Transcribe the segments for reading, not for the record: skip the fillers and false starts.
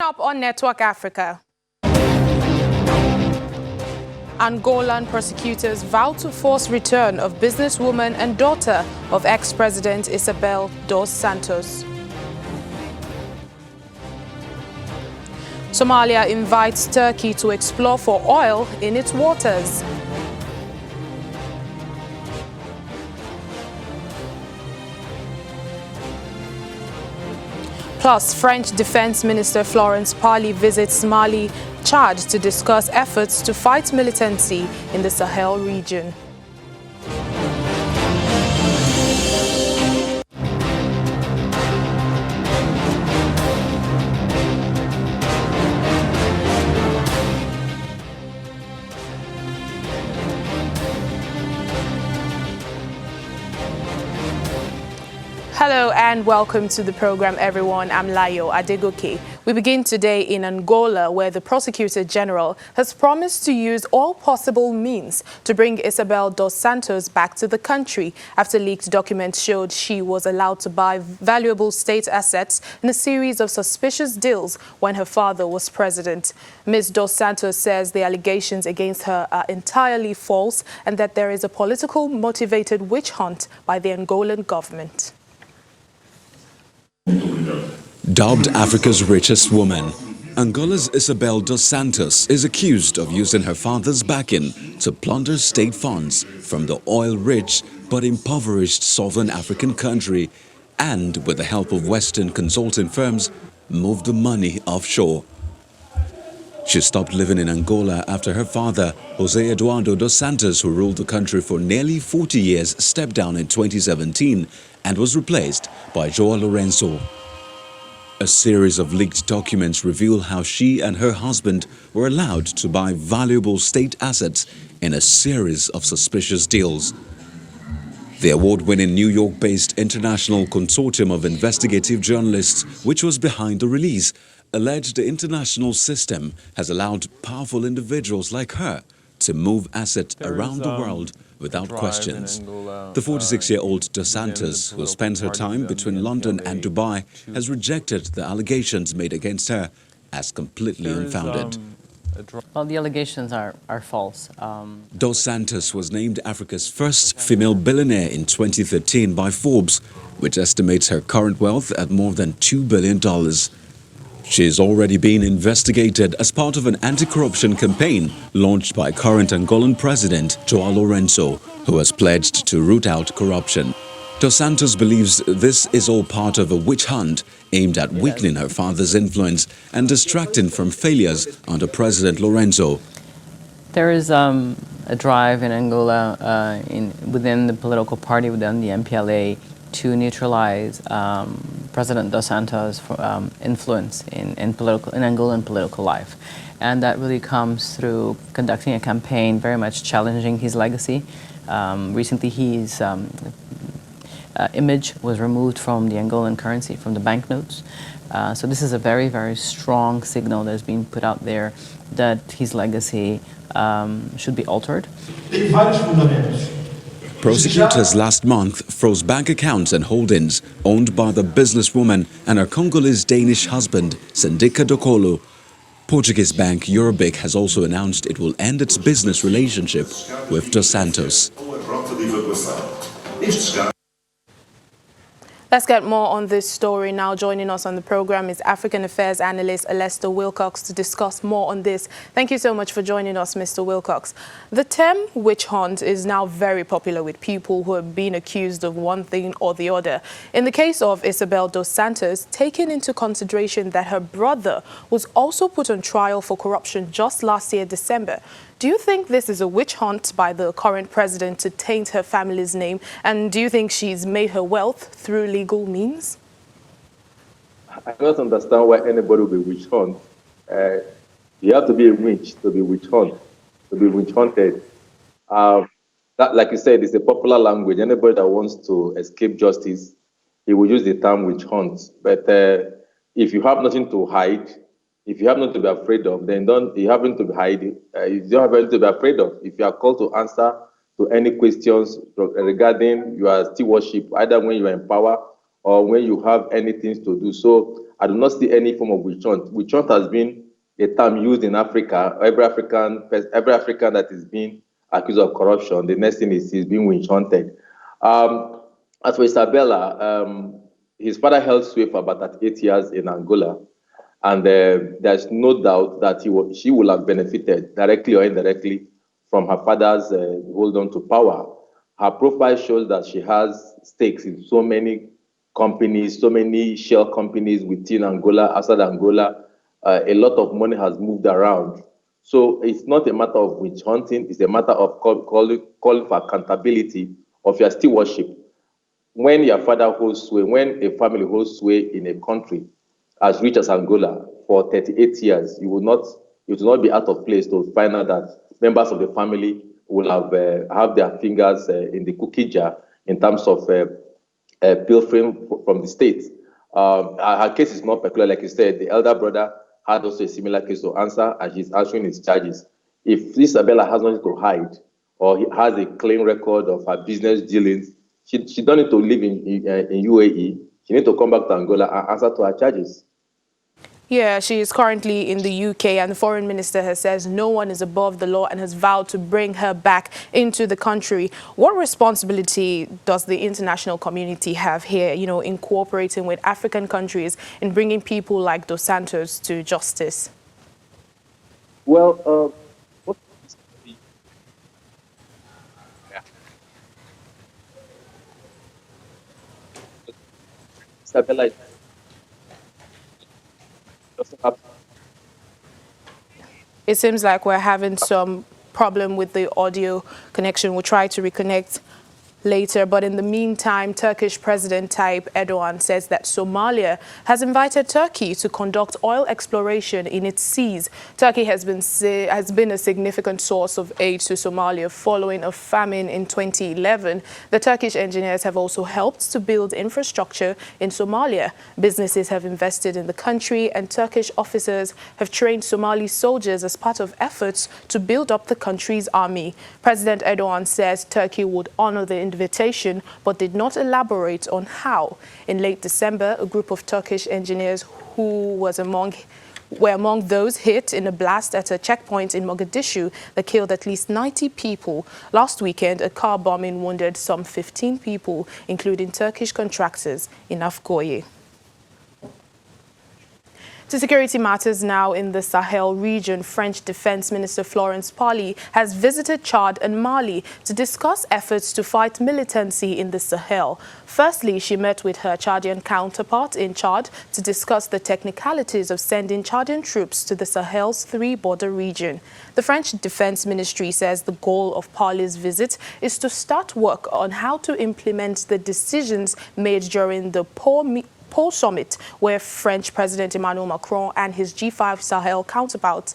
up on Network Africa. Angolan prosecutors vow to force return of businesswoman and daughter of ex-president Isabel dos Santos. Somalia invites Turkey to explore for oil in its waters. Plus, French Defense Minister Florence Parly visits Mali, Chad to discuss efforts to fight militancy in the Sahel region. Hello and welcome to the program, everyone. I'm Layo Adegoke. We begin today in Angola, where the Prosecutor General has promised to use all possible means to bring Isabel dos Santos back to the country after leaked documents showed she was allowed to buy valuable state assets in a series of suspicious deals when her father was president. Ms. dos Santos says the allegations against her are entirely false and that there is a political motivated witch hunt by the Angolan government. Dubbed Africa's richest woman, Angola's Isabel dos Santos is accused of using her father's backing to plunder state funds from the oil-rich but impoverished southern African country and, with the help of Western consulting firms, move the money offshore. She stopped living in Angola after her father, José Eduardo dos Santos, who ruled the country for nearly 40 years, stepped down in 2017 and was replaced by João Lourenço. A series of leaked documents reveal how she and her husband were allowed to buy valuable state assets in a series of suspicious deals. The award-winning New York-based International Consortium of Investigative Journalists, which was behind the release, alleged the international system has allowed powerful individuals like her to move assets around the world without questions. The 46-year-old dos Santos, who spent her time between London and Dubai, has rejected the allegations made against her as completely unfounded. Well, the allegations are false. Dos Santos was named Africa's first female billionaire in 2013 by Forbes, which estimates her current wealth at more than $2 billion. She is already being investigated as part of an anti-corruption campaign launched by current Angolan President João Lourenço, who has pledged to root out corruption. Dos Santos believes this is all part of a witch hunt aimed at weakening her father's influence and distracting from failures under President Lourenço. There is a drive in Angola within the political party, within the MPLA, to neutralize President dos Santos' influence in Angolan political life. And that really comes through conducting a campaign very much challenging his legacy. Recently, his image was removed from the Angolan currency, from the banknotes. So this is a very, very strong signal that's being put out there that his legacy should be altered. Prosecutors last month froze bank accounts and holdings owned by the businesswoman and her Congolese-Danish husband, Sendika Dokolo. Portuguese bank Eurobic has also announced it will end its business relationship with dos Santos. Let's get more on this story now. Joining us on the program is African Affairs Analyst Lester Wilcox to discuss more on this. Thank you so much for joining us, Mr. Wilcox. The term witch hunt is now very popular with people who have been accused of one thing or the other. In the case of Isabel dos Santos, taking into consideration that her brother was also put on trial for corruption just last year, December, do you think this is a witch hunt by the current president to taint her family's name? And do you think she's made her wealth through legal means? I don't understand why anybody will be witch hunt. You have to be a witch to be witch hunted. That, like you said, is a popular language. Anybody that wants to escape justice, he will use the term witch hunt. But if you have nothing to hide, if you have nothing to be afraid of, then you have nothing to hide. You don't have anything to be afraid of. If you are called to answer to any questions regarding your stewardship, either when you are in power or when you have anything to do. So I do not see any form of witch hunt. Witch hunt has been a term used in Africa. Every African that is being accused of corruption, the next thing is he's being witch hunted. As for Isabella, his father held sway for about 38 years in Angola, and there's no doubt that she will have benefited directly or indirectly from her father's hold on to power. Her profile shows that she has stakes in so many companies, so many shell companies within Angola, outside Angola. A lot of money has moved around. So it's not a matter of witch hunting, it's a matter of calling for accountability of your stewardship. When your father holds sway, when a family holds sway in a country as rich as Angola for 38 years, it will not be out of place to find out that members of the family will have their fingers in the cookie jar in terms of pilfering from the state. Her case is not peculiar, like you said. The elder brother had also a similar case to answer, and she's answering his charges. If Isabella has nothing to hide, or he has a clean record of her business dealings, she don't need to live in UAE. She needs to come back to Angola and answer to her charges. Yeah, she is currently in the UK, and the foreign minister has says no one is above the law and has vowed to bring her back into the country. What responsibility does the international community have here, in cooperating with African countries in bringing people like Dos Santos to justice? Well, Isabella doesn't have. It seems like we're having some problem with the audio connection. We'll try to reconnect later. But in the meantime, Turkish President Tayyip Erdogan says that Somalia has invited Turkey to conduct oil exploration in its seas. Turkey has been a significant source of aid to Somalia following a famine in 2011. The Turkish engineers have also helped to build infrastructure in Somalia. Businesses have invested in the country, and Turkish officers have trained Somali soldiers as part of efforts to build up the country's army. President Erdogan says Turkey would honor the invitation, but did not elaborate on how. In late December, a group of Turkish engineers who were among those hit in a blast at a checkpoint in Mogadishu that killed at least 90 people. Last weekend, a car bombing wounded some 15 people, including Turkish contractors in Afgoye. To security matters now in the Sahel region, French Defense Minister Florence Parly has visited Chad and Mali to discuss efforts to fight militancy in the Sahel. Firstly, she met with her Chadian counterpart in Chad to discuss the technicalities of sending Chadian troops to the Sahel's three-border region. The French Defense Ministry says the goal of Parly's visit is to start work on how to implement the decisions made during the Pole Summit, where French President Emmanuel Macron and his G5 Sahel counterparts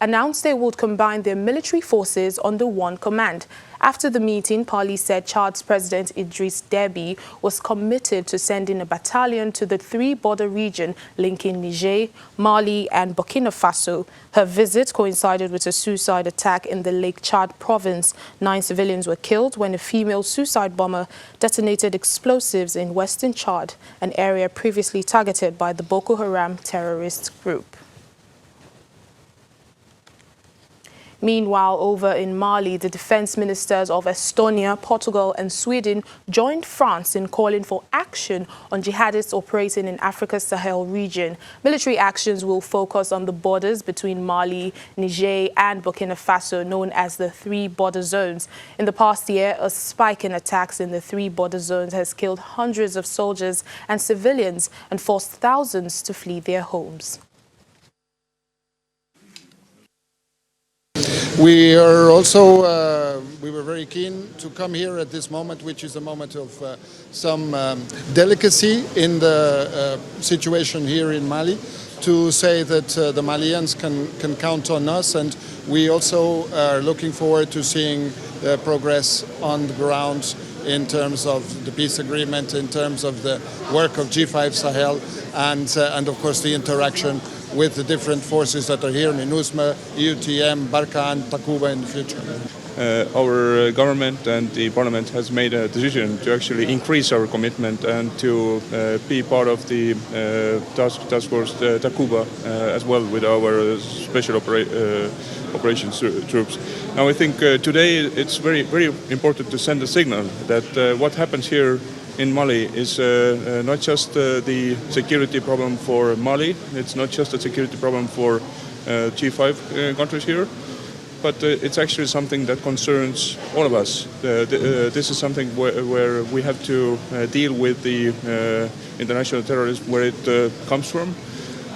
announced they would combine their military forces under one command. After the meeting, Parly said Chad's President Idriss Déby was committed to sending a battalion to the three-border region linking Niger, Mali and Burkina Faso. Her visit coincided with a suicide attack in the Lake Chad province. 9 civilians were killed when a female suicide bomber detonated explosives in western Chad, an area previously targeted by the Boko Haram terrorist group. Meanwhile, over in Mali, the defense ministers of Estonia, Portugal and Sweden joined France in calling for action on jihadists operating in Africa's Sahel region. Military actions will focus on the borders between Mali, Niger and Burkina Faso, known as the three border zones. In the past year, a spike in attacks in the three border zones has killed hundreds of soldiers and civilians and forced thousands to flee their homes. We are also, we were very keen to come here at this moment, which is a moment of some delicacy in the situation here in Mali, to say that the Malians can count on us, and we also are looking forward to seeing progress on the ground in terms of the peace agreement, in terms of the work of G5 Sahel, and of course the interaction with the different forces that are here, MINUSMA, EUTM, Barkhane, Takuba in the future. our government and the parliament has made a decision to actually increase our commitment and to be part of the task force Takuba as well with our special operations troops. Now I think today it's very, very important to send a signal that what happens here in Mali is not just the security problem for Mali, it's not just a security problem for G5 countries here, but it's actually something that concerns all of us. This is something where we have to deal with the international terrorism where it comes from,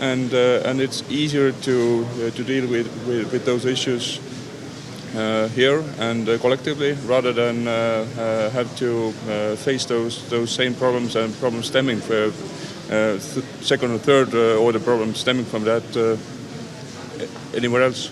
and it's easier to deal with those issues here and collectively, rather than have to face those same problems and problems stemming from second or third order problems stemming from that anywhere else.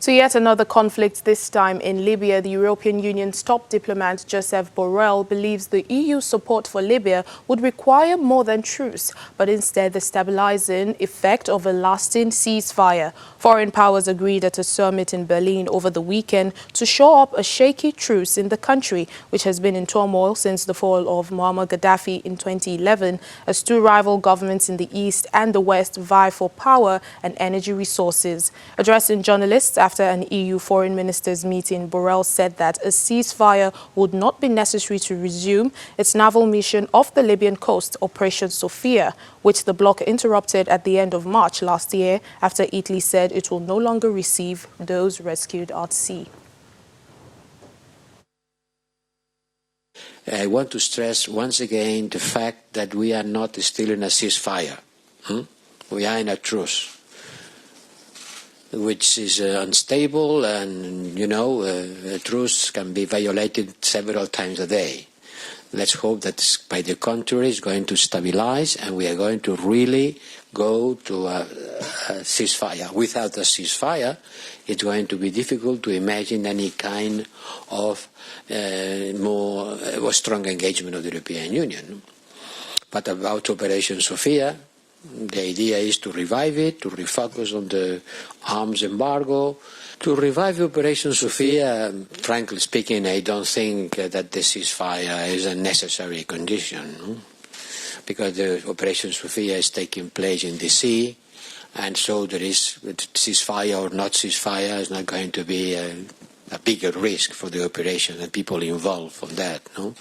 To yet another conflict, this time in Libya, the European Union's top diplomat Joseph Borrell believes the EU's support for Libya would require more than truce, but instead the stabilizing effect of a lasting ceasefire. Foreign powers agreed at a summit in Berlin over the weekend to shore up a shaky truce in the country, which has been in turmoil since the fall of Muammar Gaddafi in 2011, as two rival governments in the east and the west vie for power and energy resources. Addressing journalists after an EU foreign ministers meeting, Borrell said that a ceasefire would not be necessary to resume its naval mission off the Libyan coast, Operation Sophia, which the bloc interrupted at the end of March last year after Italy said it will no longer receive those rescued at sea. I want to stress once again the fact that we are not still in a ceasefire. We are in a truce, which is unstable, and, you know, a truce can be violated several times a day. Let's hope that, by the contrary, it's going to stabilize and we are going to really go to a ceasefire. Without a ceasefire, it's going to be difficult to imagine any kind of more strong engagement of the European Union. But about Operation Sophia, the idea is to revive it, to refocus on the arms embargo. To revive Operation Sophia, frankly speaking, I don't think that the ceasefire is a necessary condition, because the Operation Sophia is taking place in the sea, and so there is ceasefire or not ceasefire is not going to be a bigger risk for the operation and people involved on that, no?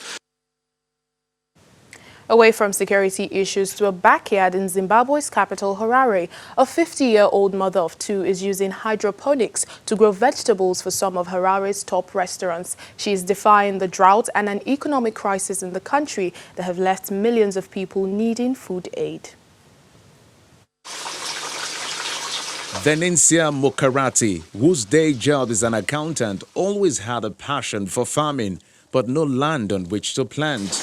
Away from security issues to a backyard in Zimbabwe's capital, Harare, a 50-year-old mother of two is using hydroponics to grow vegetables for some of Harare's top restaurants. She is defying the drought and an economic crisis in the country that have left millions of people needing food aid. Venencia Mokarati, whose day job is an accountant, always had a passion for farming, but no land on which to plant.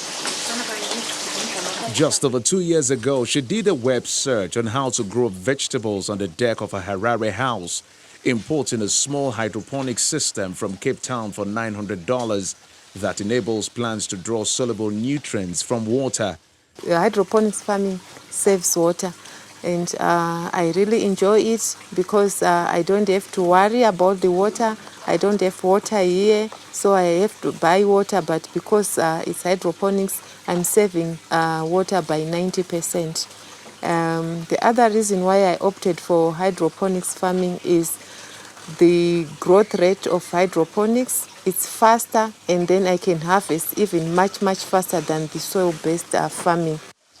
Just over 2 years ago, she did a web search on how to grow vegetables on the deck of a Harare house, importing a small hydroponic system from Cape Town for $900 that enables plants to draw soluble nutrients from water. Hydroponics farming saves water, and I really enjoy it because I don't have to worry about the water. I don't have water here, so I have to buy water, but because it's hydroponics, I'm saving water by 90%. The other reason why I opted for hydroponics farming is the growth rate of hydroponics. It's faster, and then I can harvest even much faster than the soil-based farming.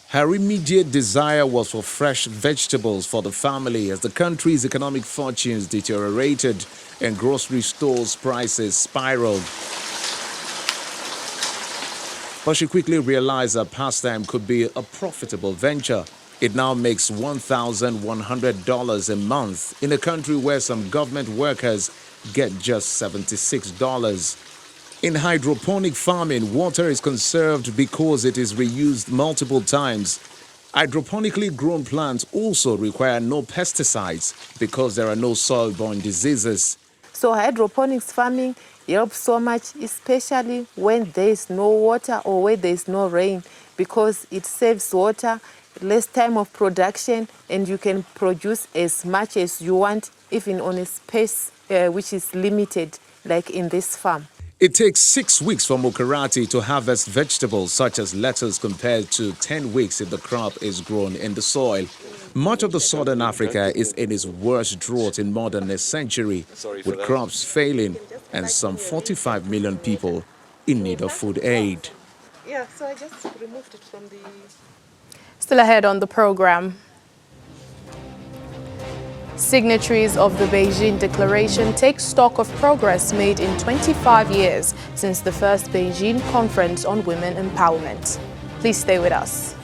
Her immediate desire was for fresh vegetables for the family as the country's economic fortunes deteriorated and grocery stores' prices spiraled. But she quickly realized that pastime could be a profitable venture. It now makes $1,100 a month in a country where some government workers get just $76. In hydroponic farming, water is conserved because it is reused multiple times. Hydroponically grown plants also require no pesticides because there are no soil-borne diseases. So hydroponics farming helps so much, especially when there is no water or where there is no rain, because it saves water, less time of production, and you can produce as much as you want, even on a which is limited, like in this farm. It takes 6 weeks for Mokarati to harvest vegetables such as lettuce compared to 10 weeks if the crop is grown in the soil. Much of the southern Africa is in its worst drought in more than a century, with crops failing and some 45 million people in need of food aid. Yeah, so I just removed it from the... Still ahead on the program. Signatories of the Beijing Declaration take stock of progress made in 25 years since the first Beijing Conference on Women Empowerment. Please stay with us.